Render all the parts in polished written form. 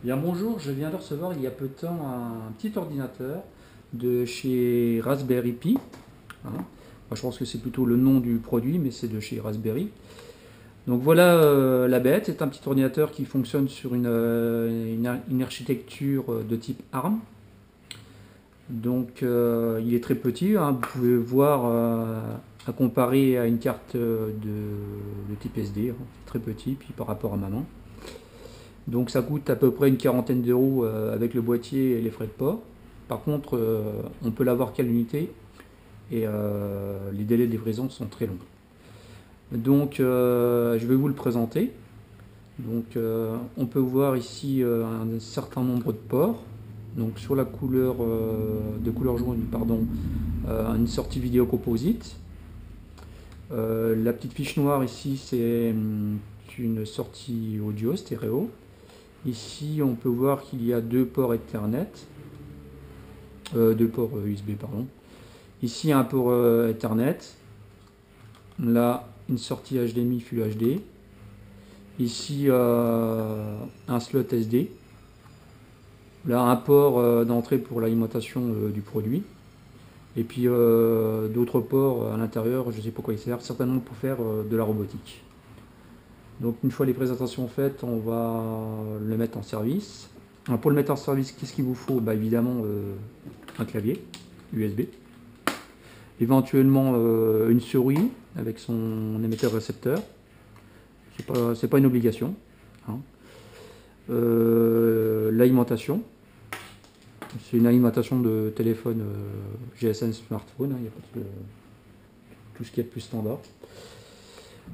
Bien bonjour, je viens de recevoir il y a peu de temps un petit ordinateur de chez Raspberry Pi. Hein. Moi, je pense que c'est plutôt le nom du produit, mais c'est de chez Raspberry. Donc voilà la bête, c'est un petit ordinateur qui fonctionne sur une architecture de type ARM. Donc il est très petit, hein. Vous pouvez voir à comparer à une carte de type SD, hein. C'est très petit, puis par rapport à ma main. Donc ça coûte à peu près une quarantaine d'euros avec le boîtier et les frais de port. Par contre, on peut l'avoir qu'à l'unité et les délais de livraison sont très longs. Donc je vais vous le présenter. Donc on peut voir ici un certain nombre de ports. Donc sur la couleur de couleur jaune, pardon, une sortie vidéo composite. La petite fiche noire ici, c'est une sortie audio stéréo. Ici, on peut voir qu'il y a deux ports Ethernet, deux ports USB, pardon. Ici, un port Ethernet. Là, une sortie HDMI Full HD. Ici, un slot SD. Là, un port d'entrée pour l'alimentation du produit. Et puis, d'autres ports à l'intérieur, je ne sais pas quoi ils servent, certainement pour faire de la robotique. Donc une fois les présentations faites, on va le mettre en service. Alors, pour le mettre en service, qu'est-ce qu'il vous faut? Bah, évidemment un clavier USB, éventuellement une souris avec son émetteur-récepteur. C'est pas une obligation. Hein. L'alimentation, c'est une alimentation de téléphone GSM smartphone. Hein, il y a pas de, tout ce qui est plus standard.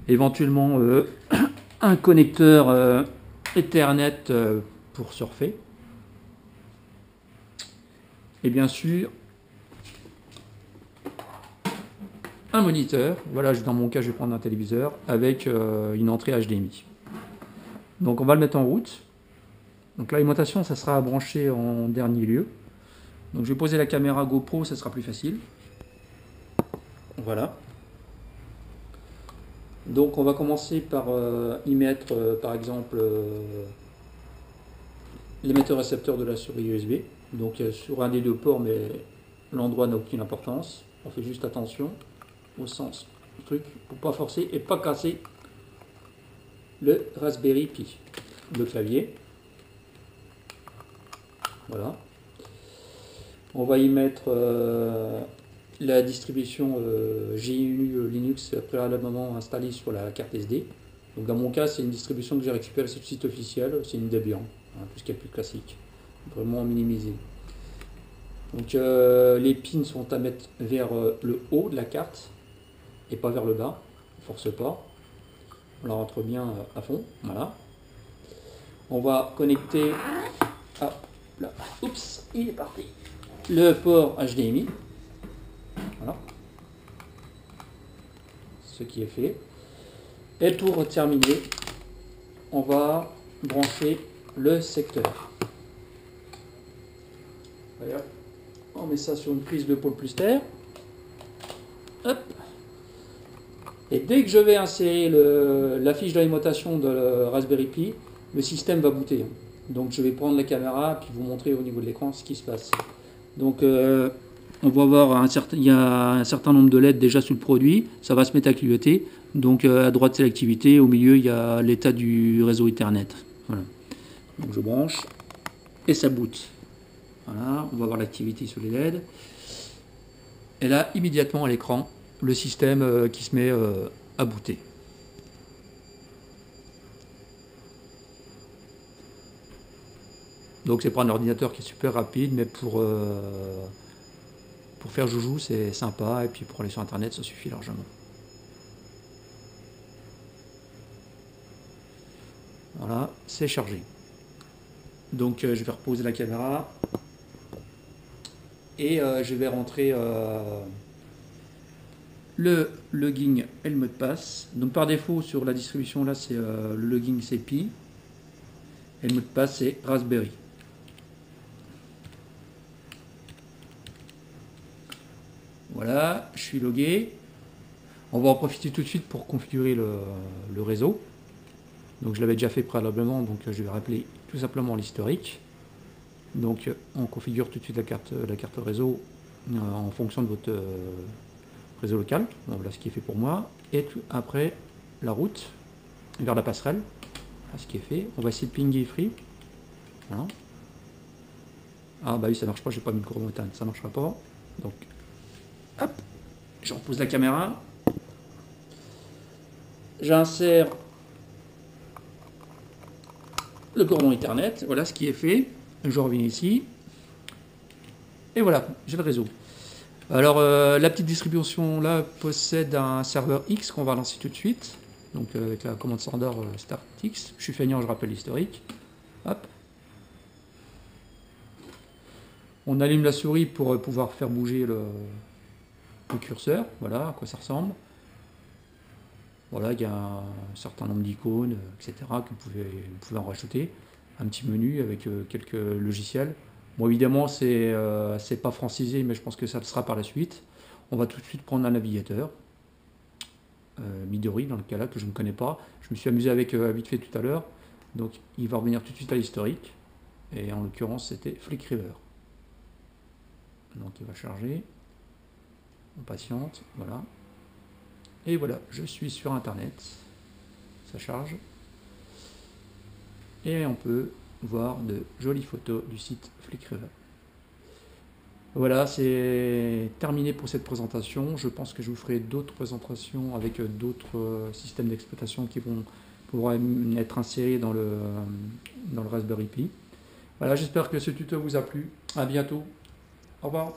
Éventuellement un connecteur Ethernet pour surfer. Et bien sûr, un moniteur. Voilà, dans mon cas, je vais prendre un téléviseur avec une entrée HDMI. Donc on va le mettre en route. Donc l'alimentation, ça sera branché en dernier lieu. Donc je vais poser la caméra GoPro, ça sera plus facile. Voilà. Donc on va commencer par y mettre par exemple l'émetteur-récepteur de la souris USB. Donc sur un des deux ports, mais l'endroit n'a aucune importance. On fait juste attention au sens du truc pour pas forcer et pas casser le Raspberry Pi, le clavier. Voilà. On va y mettre la distribution GNU Linux préalablement installée sur la carte SD. Donc dans mon cas, c'est une distribution que j'ai récupérée sur le site officiel, c'est une Debian, hein, tout ce qui est plus classique, vraiment minimisé. Donc les pins sont à mettre vers le haut de la carte et pas vers le bas, on force pas. On la rentre bien à fond, voilà. On va connecter, ah, là, oups, il est parti, le port HDMI. Voilà. Ce qui est fait. Et le tour terminé, on va brancher le secteur. Voilà. On met ça sur une prise de pôle plus terre. Hop. Et dès que je vais insérer la fiche d'alimentation de Raspberry Pi, le système va booter. Donc je vais prendre la caméra et vous montrer au niveau de l'écran ce qui se passe. Donc on va voir il y a un certain nombre de LED déjà sous le produit, ça va se mettre à clignoter. Donc à droite c'est l'activité, au milieu il y a l'état du réseau Ethernet. Voilà. Donc je branche et ça boot. Voilà, on va voir l'activité sur les LED. Et là immédiatement à l'écran, le système qui se met à booter. Donc c'est pas un ordinateur qui est super rapide, mais pour faire joujou c'est sympa, et puis pour aller sur internet ça suffit largement. Voilà, c'est chargé. Donc je vais reposer la caméra et je vais rentrer le login et le mot de passe. Donc par défaut sur la distribution là c'est le login c'est Pi et le mot de passe c'est Raspberry. Voilà, je suis logué. On va en profiter tout de suite pour configurer le réseau. Donc je l'avais déjà fait préalablement, donc je vais rappeler tout simplement l'historique. Donc on configure tout de suite la carte réseau en fonction de votre réseau local. Donc, voilà ce qui est fait pour moi. Et après la route vers la passerelle. Voilà ce qui est fait. On va essayer de pinguer free. Voilà. Ah bah oui, ça marche pas, j'ai pas mis le chronomètre, ça marchera pas. Donc hop, je repose la caméra. J'insère le cordon Ethernet. Voilà ce qui est fait. Je reviens ici. Et voilà, j'ai le réseau. Alors, la petite distribution là possède un serveur X qu'on va lancer tout de suite. Donc, avec la commande standard start X. Je suis feignant, je rappelle l'historique. Hop. On allume la souris pour pouvoir faire bouger le curseur. Voilà à quoi ça ressemble. Voilà, il y a un certain nombre d'icônes, etc. que vous pouvez en rajouter. Un petit menu avec quelques logiciels. Bon, évidemment, c'est pas francisé, mais je pense que ça le sera par la suite. On va tout de suite prendre un navigateur. Midori, dans le cas là, que je ne connais pas. Je me suis amusé avec vite fait tout à l'heure. Donc, il va revenir tout de suite à l'historique. Et en l'occurrence, c'était Flickriver. Donc, il va charger. On patiente, voilà. Et voilà, je suis sur Internet. Ça charge. Et on peut voir de jolies photos du site Flickriver. Voilà, c'est terminé pour cette présentation. Je pense que je vous ferai d'autres présentations avec d'autres systèmes d'exploitation qui vont pouvoir être insérés dans le Raspberry Pi. Voilà, j'espère que ce tuto vous a plu. À bientôt. Au revoir.